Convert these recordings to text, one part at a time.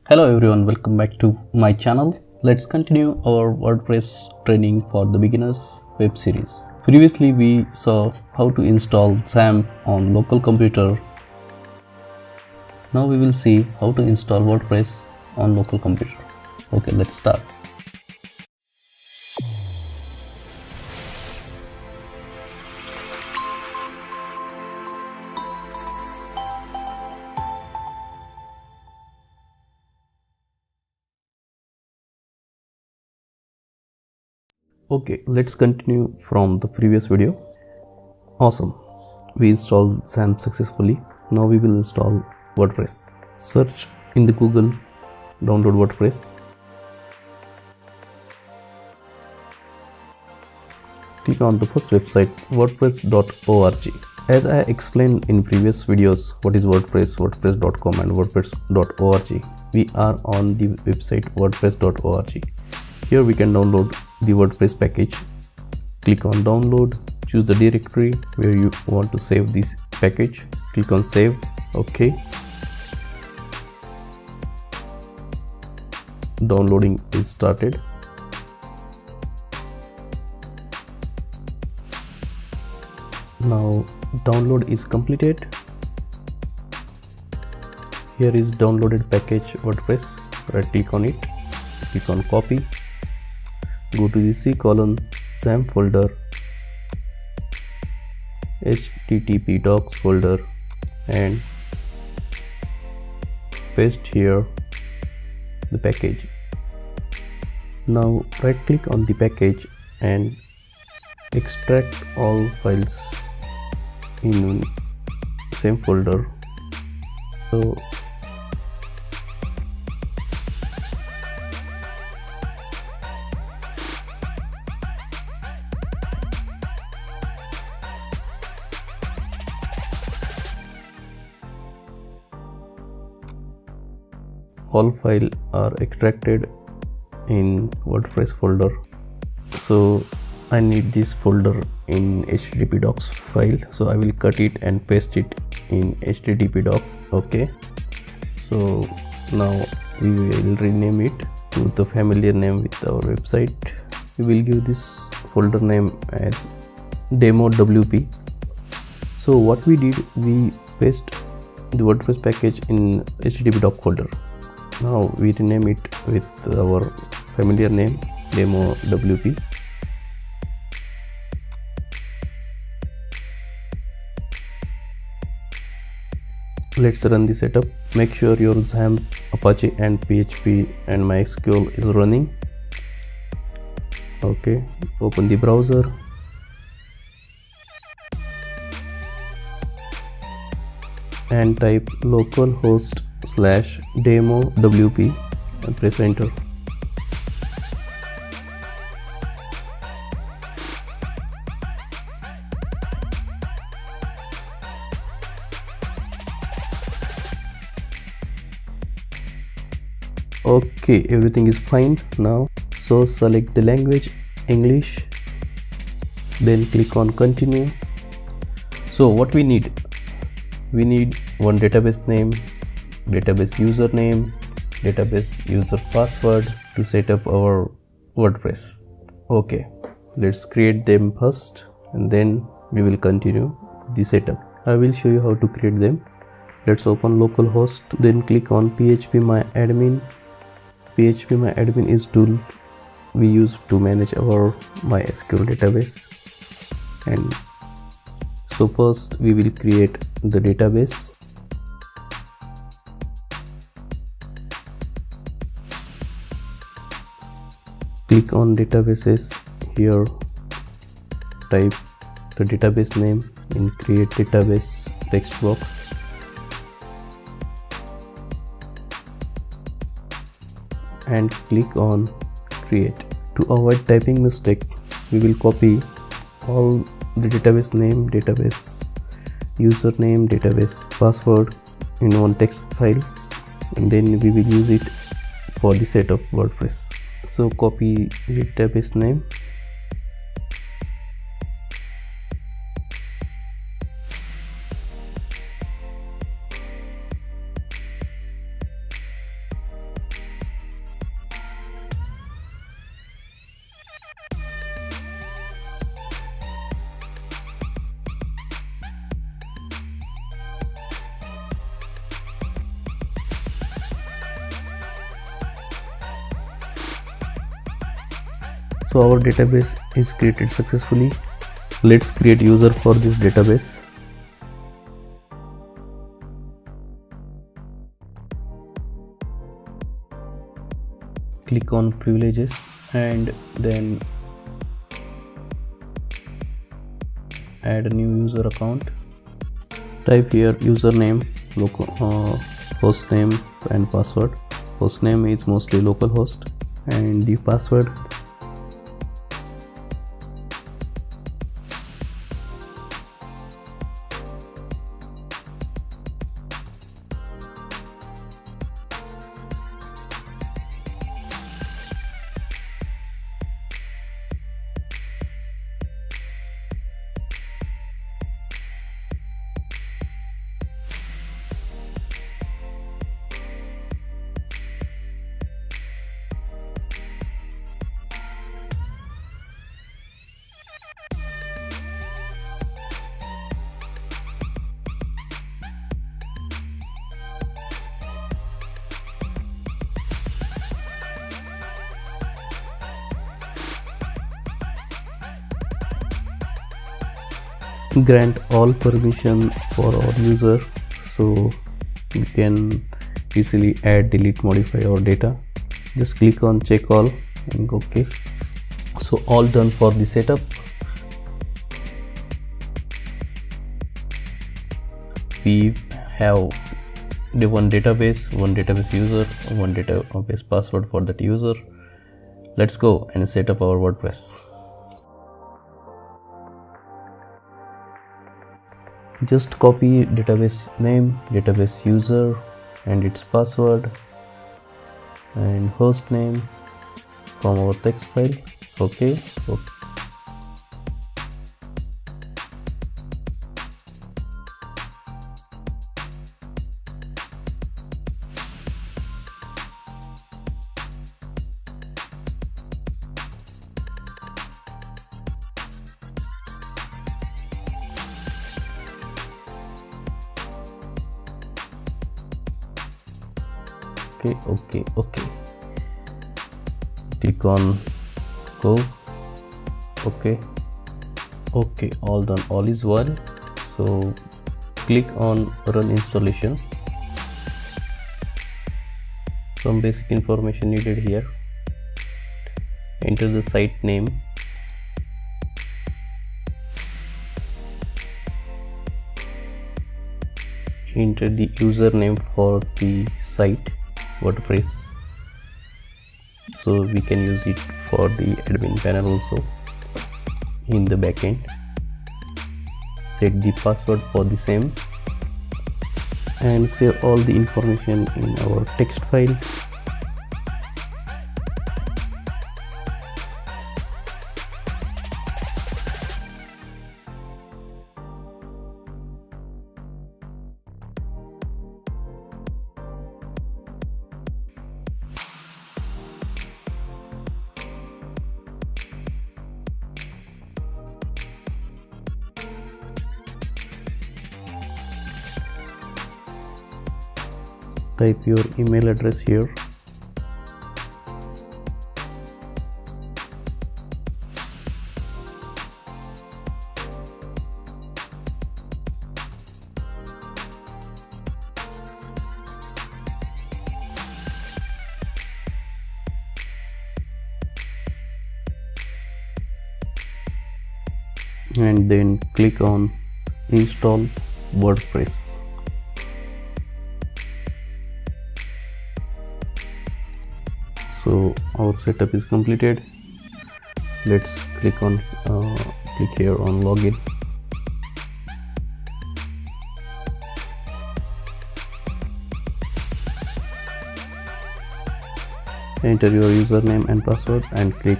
Hello everyone, welcome back to my channel. Let's continue our WordPress training for the beginners web series. Previously we saw how to install XAMPP on local computer. Now we will see how to install WordPress on local computer. Okay, let's start. Okay, let's continue from the previous video. Awesome, we installed XAMPP successfully. Now we will install WordPress. Search in the Google, download WordPress. Click on the first website, wordpress.org. As I explained in previous videos what is WordPress, wordpress.com and wordpress.org, we are on the website wordpress.org. Here we can download the WordPress package. Click on download, choose the directory where you want to save this package. Click on save. Okay. Downloading is started. Now download is completed. Here is downloaded package WordPress. Right click on it, click on copy, go to the C:XAMPP folder, http docs folder, and paste here the package. Now right click on the package and extract all files in same folder. So all files are extracted in WordPress folder. So I need this folder in http docs file, so I will cut it and paste it in http doc. Okay, so now we will rename it to the familiar name with our website. We will give this folder name as demo WP. So what we did, we paste the WordPress package in http doc folder. Now we rename it with our familiar name demo WP. Let's run the setup. Make sure your XAMPP, Apache and PHP and MySQL is running. Okay, open the browser. And type localhost/demo WP and press enter. Okay, everything is fine now. So select the language English, then click on continue. So what we need one database name, database username, database user password to set up our WordPress. Okay, let's create them first and then we will continue the setup. I will show you how to create them. Let's open localhost, then click on phpMyAdmin. phpMyAdmin is tool we use to manage our MySQL database. And so first we will create the database. Click on databases here, type the database name in create database text box. And click on create. To avoid typing mistake, we will copy all the database name, database username, database password in one text file, and then we will use it for the setup WordPress. So copy the database name, So our database is created successfully. Let's create user for this database. Click on privileges and then add a new user account. Type here username, host name and password. Host name is mostly localhost and the password. Grant all permission for our user, so we can easily add, delete, modify our data. Just click on check all and go OK. So all done for the setup. We have the one database user, one database password for that user. Let's go and set up our WordPress. Just copy database name, database user and its password and host name from our text file. Okay. Okay. Click on go. Okay, all done, all is well. So click on run installation. Some basic information needed here. Enter the site name, enter the username for the site WordPress, so we can use it for the admin panel also in the backend. Set the password for the same and save all the information in our text file. Type your email address here. And then click on install WordPress. So our setup is completed. Let's click on click here on login. Enter your username and password and click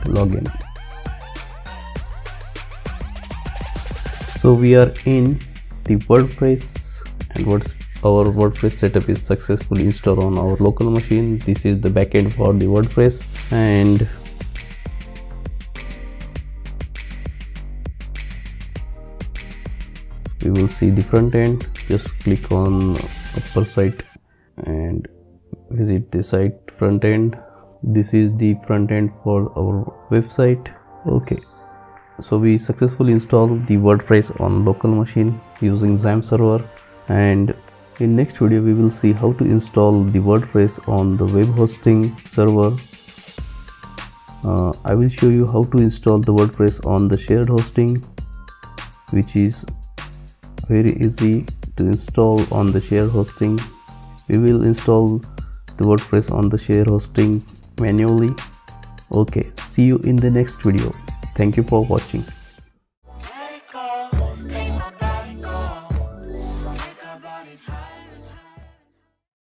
login. So we are in the WordPress, and our WordPress setup is successfully installed on our local machine. This is the backend for the WordPress, and we will see the front end. Just click on upper site and visit the site front end. This is the front end for our website. Okay, so we successfully installed the WordPress on local machine using XAMPP server, and in next video we will see how to install the WordPress on the web hosting server. I will show you how to install the WordPress on the shared hosting, which is very easy to install on the shared hosting. We will install the WordPress on the shared hosting manually. Okay, see you in the next video. Thank you for watching.